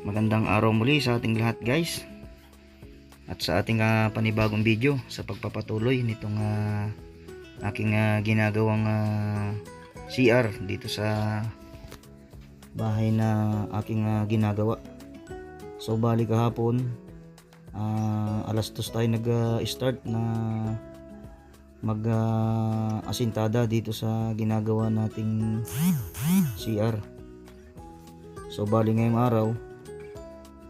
Magandang araw muli sa ating lahat guys, at sa ating panibagong video sa pagpapatuloy nitong aking ginagawang CR dito sa bahay na aking ginagawa. So bali kahapon alas 2 tayo nag-start na mag asintada dito sa ginagawa nating CR. So bali ngayong araw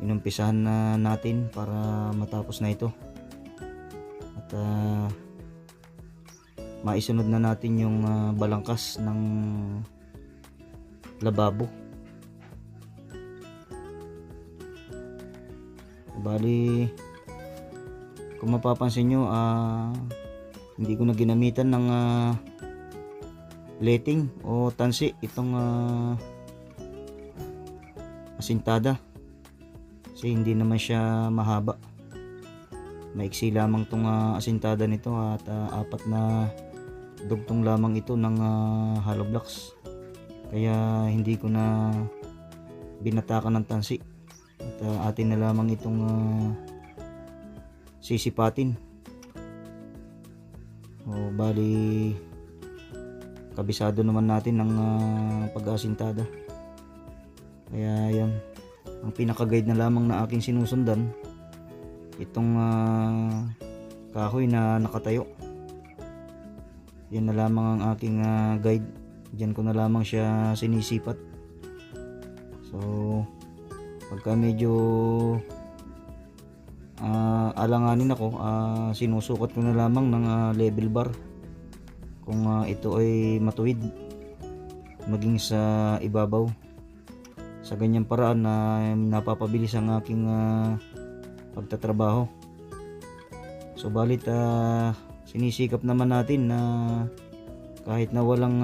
inumpisahan na natin para matapos na ito at maisunod na natin yung balangkas ng lababo. Bali kung mapapansin nyo, hindi ko na ginamitan ng letting o tansi itong asintada kasi hindi naman siya mahaba. Maiksi lamang tong asintada nito at apat na dugtong lamang ito ng hollow blocks, kaya hindi ko na binatakan ng tansi at atin na lamang itong sisipatin. O bali kabisado naman natin ng pag-asintada, kaya yan ang pinaka-guide na lamang na aking sinusundan, itong kahoy na nakatayo. Yan na lamang ang aking guide. Diyan ko na lamang siya sinisipat. So pagka medyo alanganin ako, sinusukat ko na lamang ng level bar kung ito ay matuwid maging sa ibabaw. Sa ganyang paraan na napapabilis ang aking pagtatrabaho. So balit sinisikap naman natin na kahit na walang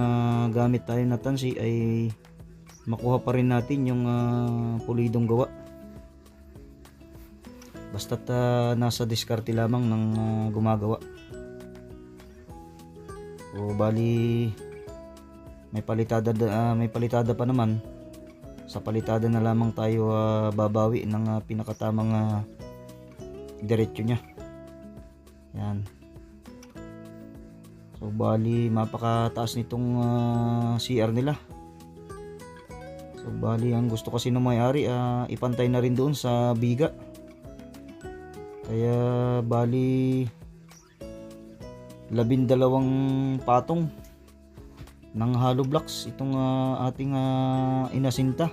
gamit tayo na tansi ay makuha pa rin natin yung pulidong gawa. Basta't nasa diskarte lamang ng gumagawa. So bali may palitada pa naman. Sa palitada na lamang tayo babawi ng pinakatamang diretso nya. Yan. So bali mapakataas nitong CR nila. So bali ang gusto kasi ng may-ari ipantay na rin doon sa biga. Kaya bali 12 patong ng hollow blocks itong ating inasinta.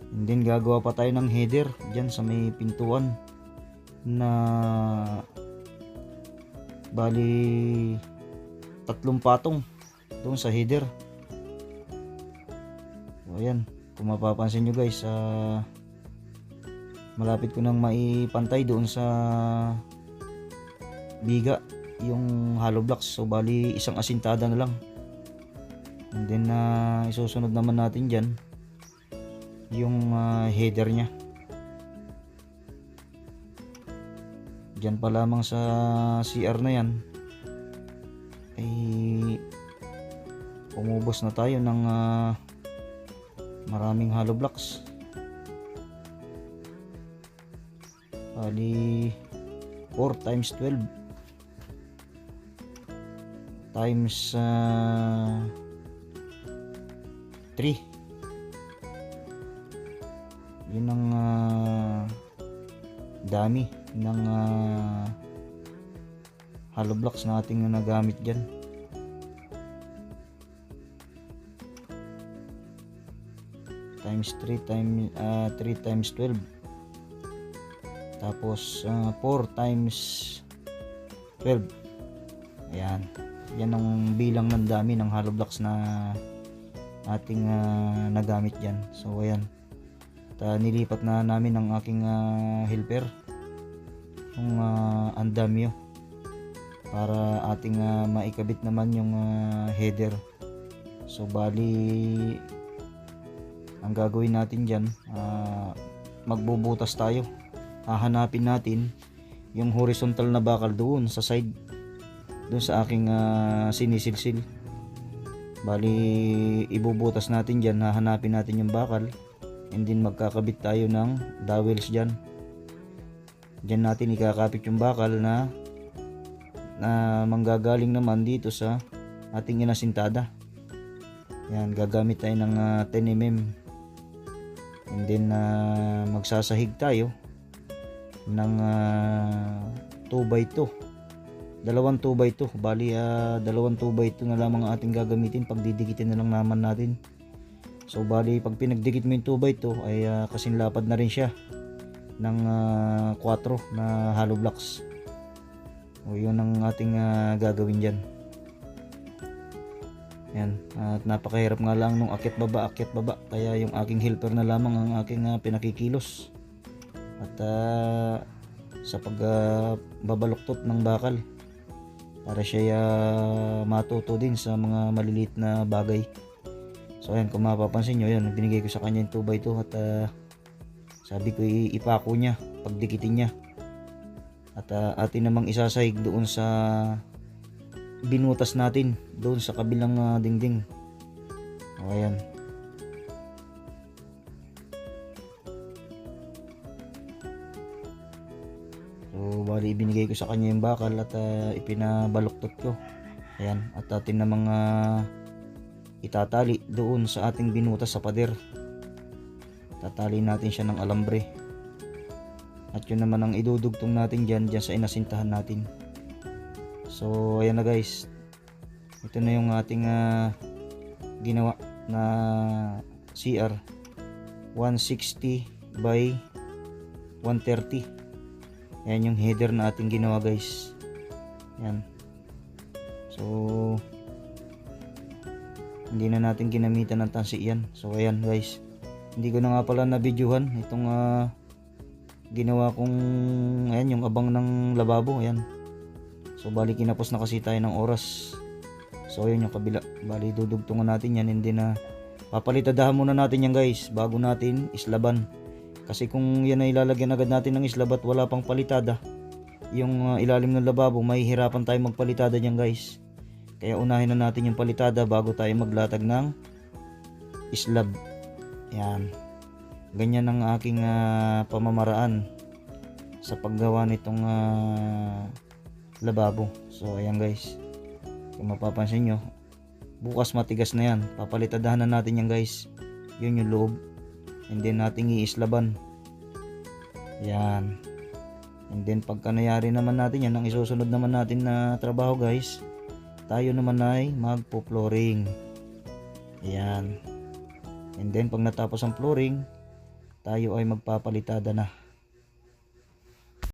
And then gagawa pa tayo ng header dyan sa may pintuan na bali 3 patong doon sa header. So ayan, kung mapapansin nyo guys, malapit ko nang maipantay doon sa biga yung hollow blocks. So bali isang asintada na lang. And then isusunod naman natin dyan yung header nya. Dyan pa lamang sa CR na yan ay umubos na tayo ng maraming hollow blocks. Bali 4 times 12 times 3. Yun ang dami ng hollow blocks na ating nagamit dyan. Times 3 times 12 tapos 4 times 12. Ayan, yan ang bilang ng dami ng hollow blocks na ating nagamit dyan. So ayan, nilipat na namin ang aking helper yung andamyo para ating maikabit naman yung header. So bali ang gagawin natin dyan, magbubutas tayo. Hahanapin natin yung horizontal na bakal doon sa side, doon sa aking sinisilsil. Bali ibubutas natin dyan, hahanapin natin yung bakal and then magkakabit tayo ng dowels dyan. Dyan natin ikakapit yung bakal na manggagaling naman dito sa ating inasintada. Yan, gagamit tayo ng 10mm, and then magsasahig tayo ng 2x2, dalawang 2x2. Bali dalawang 2x2 na lamang ang ating gagamitin, pagdidikitin na lang naman natin. So bali pag pinagdikit mo yung 2x2 ay kasing lapad na rin siya ng 4 na hollow blocks. O yun ang ating gagawin dyan. Yan, at napakahirap nga lang nung akyat baba, kaya yung aking helper na lamang ang aking pinakikilos. At sa pagbabaluktot ng bakal para siya matuto din sa mga maliliit na bagay. So ayan, kung mapapansin nyo, yun, binigay ko sa kanya yung 2x2 at sabi ko ipako niya, pagdikitin niya. At atin namang isasahig doon sa binutas natin, doon sa kabilang dingding. O ayan. So bali ibinigay ko sa kanya yung bakal at ipinabaluktot ko. Ayan, at atin namang itatali doon sa ating binutas sa pader. Tatali natin siya ng alambre. At yun naman ang idudugtong natin dyan sa inasintahan natin. So ayan na guys, ito na yung ating ginawa na CR 160 by 130. Ayan yung header na ating ginawa guys. Ayan. So hindi na natin ginamitan ng tansi yan. So ayan guys, hindi ko na nga pala na videohan itong ginawa kong ayan, yung abang ng lababo. Ayan. So bali kinapos na kasi tayo ng oras. So ayun yung kabila, bali dudugtungan natin yan, hindi na papalitadahan muna natin yan guys bago natin islaban. Kasi kung yan ay ilalagyan agad natin ng islab at wala pang palitada yung ilalim ng lababo, mahihirapan tayo magpalitada dyan guys. Kaya unahin na natin yung palitada bago tayo maglatag ng islab. Yan, ganyan ang aking pamamaraan sa paggawa nitong lababo. So ayan guys, kung mapapansin nyo, bukas matigas na yan, papalitadahan na natin yan guys. Yun yung loob, and then nating iislaban. Yan, and then pagka nayari naman natin yan, ang isusunod naman natin na trabaho guys, tayo naman ay magpo-flooring. Ayan, and then pag natapos ang flooring, tayo ay magpapalitada na.